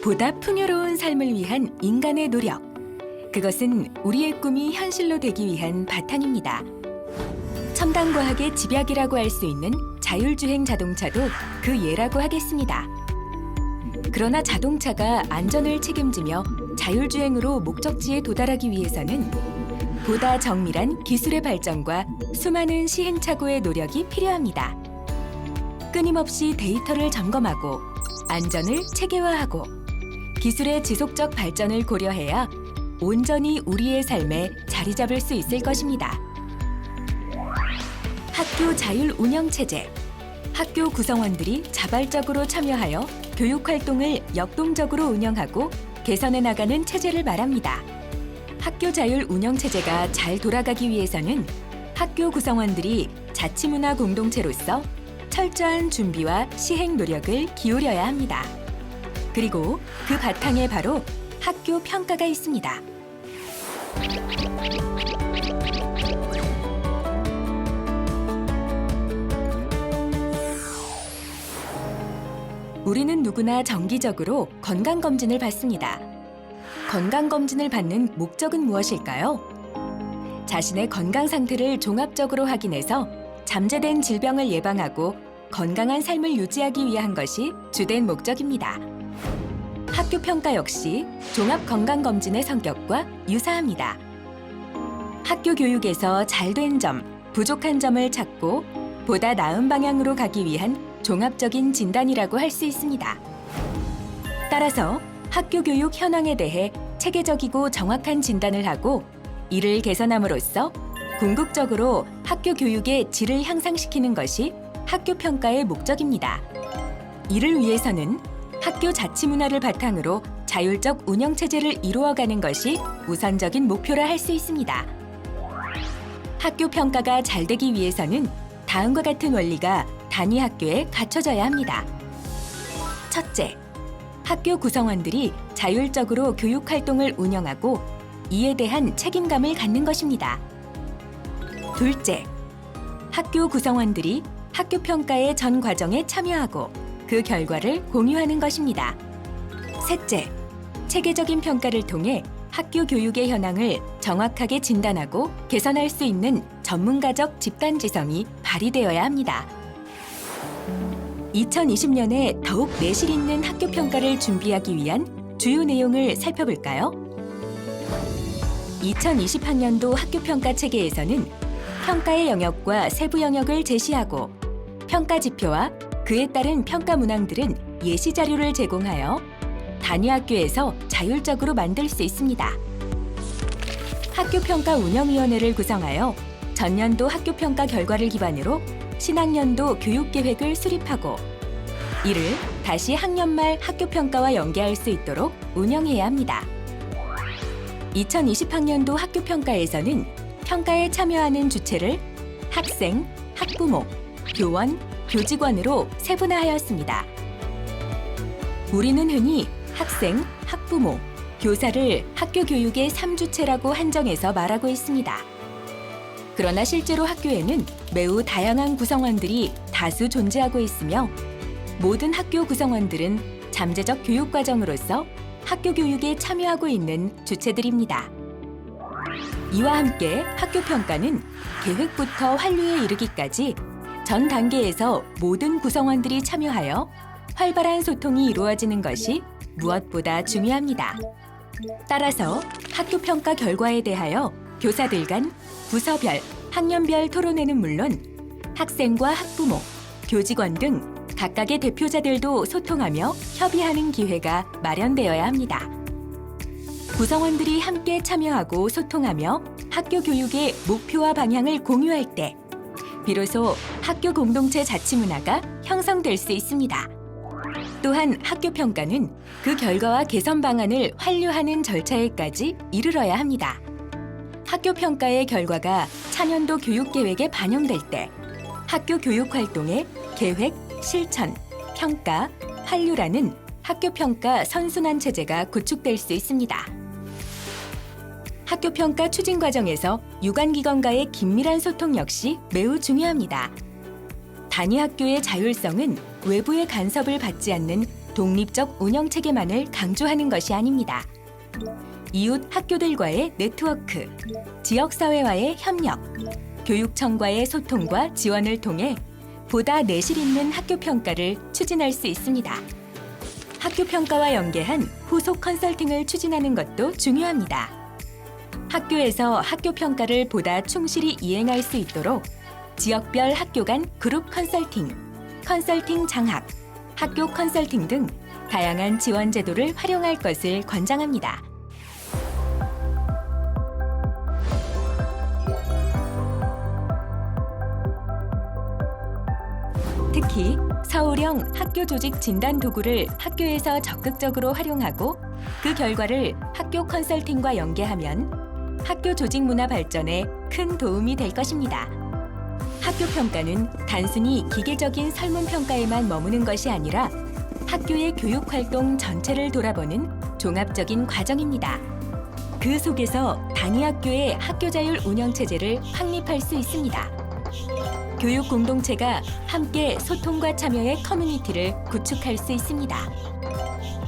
보다 풍요로운 삶을 위한 인간의 노력. 그것은 우리의 꿈이 현실로 되기 위한 바탕입니다. 첨단 과학의 집약이라고 할 수 있는 자율주행 자동차도 그 예라고 하겠습니다. 그러나 자동차가 안전을 책임지며 자율주행으로 목적지에 도달하기 위해서는 보다 정밀한 기술의 발전과 수많은 시행착오의 노력이 필요합니다. 끊임없이 데이터를 점검하고 안전을 체계화하고 기술의 지속적 발전을 고려해야 온전히 우리의 삶에 자리 잡을 수 있을 것입니다. 학교 자율 운영 체제. 학교 구성원들이 자발적으로 참여하여 교육 활동을 역동적으로 운영하고 개선해 나가는 체제를 말합니다. 학교 자율 운영 체제가 잘 돌아가기 위해서는 학교 구성원들이 자치문화 공동체로서 철저한 준비와 시행 노력을 기울여야 합니다. 그리고 그 바탕에 바로 학교 평가가 있습니다. 우리는 누구나 정기적으로 건강검진을 받습니다. 건강검진을 받는 목적은 무엇일까요? 자신의 건강 상태를 종합적으로 확인해서 잠재된 질병을 예방하고 건강한 삶을 유지하기 위한 것이 주된 목적입니다. 학교 평가 역시 종합건강검진의 성격과 유사합니다. 학교 교육에서 잘된 점, 부족한 점을 찾고 보다 나은 방향으로 가기 위한 종합적인 진단이라고 할 수 있습니다. 따라서 학교 교육 현황에 대해 체계적이고 정확한 진단을 하고 이를 개선함으로써 궁극적으로 학교 교육의 질을 향상시키는 것이 학교 평가의 목적입니다. 이를 위해서는 학교 자치 문화를 바탕으로 자율적 운영 체제를 이루어가는 것이 우선적인 목표라 할 수 있습니다. 학교 평가가 잘 되기 위해서는 다음과 같은 원리가 단위 학교에 갖춰져야 합니다. 첫째, 학교 구성원들이 자율적으로 교육 활동을 운영하고 이에 대한 책임감을 갖는 것입니다. 둘째, 학교 구성원들이 학교 평가의 전 과정에 참여하고 그 결과를 공유하는 것입니다. 셋째, 체계적인 평가를 통해 학교 교육의 현황을 정확하게 진단하고 개선할 수 있는 전문가적 집단지성이 발휘되어야 합니다. 2020년에 더욱 내실 있는 학교 평가를 준비하기 위한 주요 내용을 살펴볼까요? 2020학년도 학교 평가 체계에서는 평가의 영역과 세부 영역을 제시하고 평가 지표와 그에 따른 평가 문항들은 예시 자료를 제공하여 단위 학교에서 자율적으로 만들 수 있습니다. 학교 평가 운영위원회를 구성하여 전년도 학교 평가 결과를 기반으로 신학년도 교육 계획을 수립하고 이를 다시 학년 말 학교 평가와 연계할 수 있도록 운영해야 합니다. 2020학년도 학교 평가에서는 평가에 참여하는 주체를 학생, 학부모, 교원, 교직원으로 세분화하였습니다. 우리는 흔히 학생, 학부모, 교사를 학교 교육의 3주체라고 한정해서 말하고 있습니다. 그러나 실제로 학교에는 매우 다양한 구성원들이 다수 존재하고 있으며 모든 학교 구성원들은 잠재적 교육 과정으로서 학교 교육에 참여하고 있는 주체들입니다. 이와 함께 학교 평가는 계획부터 완료에 이르기까지 전 단계에서 모든 구성원들이 참여하여 활발한 소통이 이루어지는 것이 무엇보다 중요합니다. 따라서 학교 평가 결과에 대하여 교사들 간 부서별, 학년별 토론회는 물론 학생과 학부모, 교직원 등 각각의 대표자들도 소통하며 협의하는 기회가 마련되어야 합니다. 구성원들이 함께 참여하고 소통하며 학교 교육의 목표와 방향을 공유할 때 비로소 학교 공동체 자치 문화가 형성될 수 있습니다. 또한 학교 평가는 그 결과와 개선 방안을 완료하는 절차에까지 이르러야 합니다. 학교 평가의 결과가 차년도 교육 계획에 반영될 때 학교 교육 활동의 계획, 실천, 평가, 완료라는 학교 평가 선순환 체제가 구축될 수 있습니다. 학교 평가 추진 과정에서 유관기관과의 긴밀한 소통 역시 매우 중요합니다. 단위 학교의 자율성은 외부의 간섭을 받지 않는 독립적 운영 체계만을 강조하는 것이 아닙니다. 이웃 학교들과의 네트워크, 지역사회와의 협력, 교육청과의 소통과 지원을 통해 보다 내실 있는 학교 평가를 추진할 수 있습니다. 학교 평가와 연계한 후속 컨설팅을 추진하는 것도 중요합니다. 학교에서 학교 평가를 보다 충실히 이행할 수 있도록 지역별 학교 간 그룹 컨설팅, 컨설팅 장학, 학교 컨설팅 등 다양한 지원 제도를 활용할 것을 권장합니다. 특히 서울형 학교 조직 진단 도구를 학교에서 적극적으로 활용하고 그 결과를 학교 컨설팅과 연계하면 학교 조직 문화 발전에 큰 도움이 될 것입니다. 학교 평가는 단순히 기계적인 설문 평가에만 머무는 것이 아니라 학교의 교육 활동 전체를 돌아보는 종합적인 과정입니다. 그 속에서 단위 학교의 학교 자율 운영 체제를 확립할 수 있습니다. 교육 공동체가 함께 소통과 참여의 커뮤니티를 구축할 수 있습니다.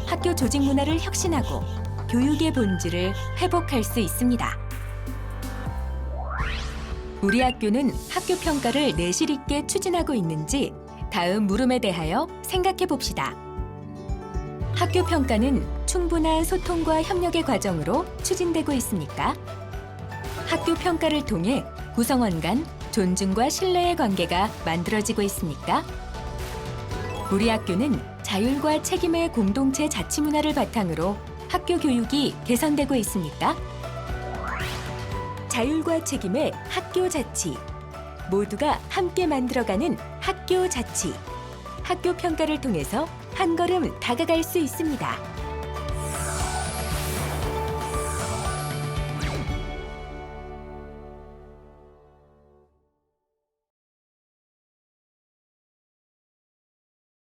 학교 조직 문화를 혁신하고 교육의 본질을 회복할 수 있습니다. 우리 학교는 학교 평가를 내실 있게 추진하고 있는지 다음 물음에 대하여 생각해 봅시다. 학교 평가는 충분한 소통과 협력의 과정으로 추진되고 있습니까? 학교 평가를 통해 구성원 간 존중과 신뢰의 관계가 만들어지고 있습니까? 우리 학교는 자율과 책임의 공동체 자치 문화를 바탕으로 학교 교육이 개선되고 있습니까? 자율과 책임의 학교 자치, 모두가 함께 만들어가는 학교 자치. 학교 평가를 통해서 한 걸음 다가갈 수 있습니다.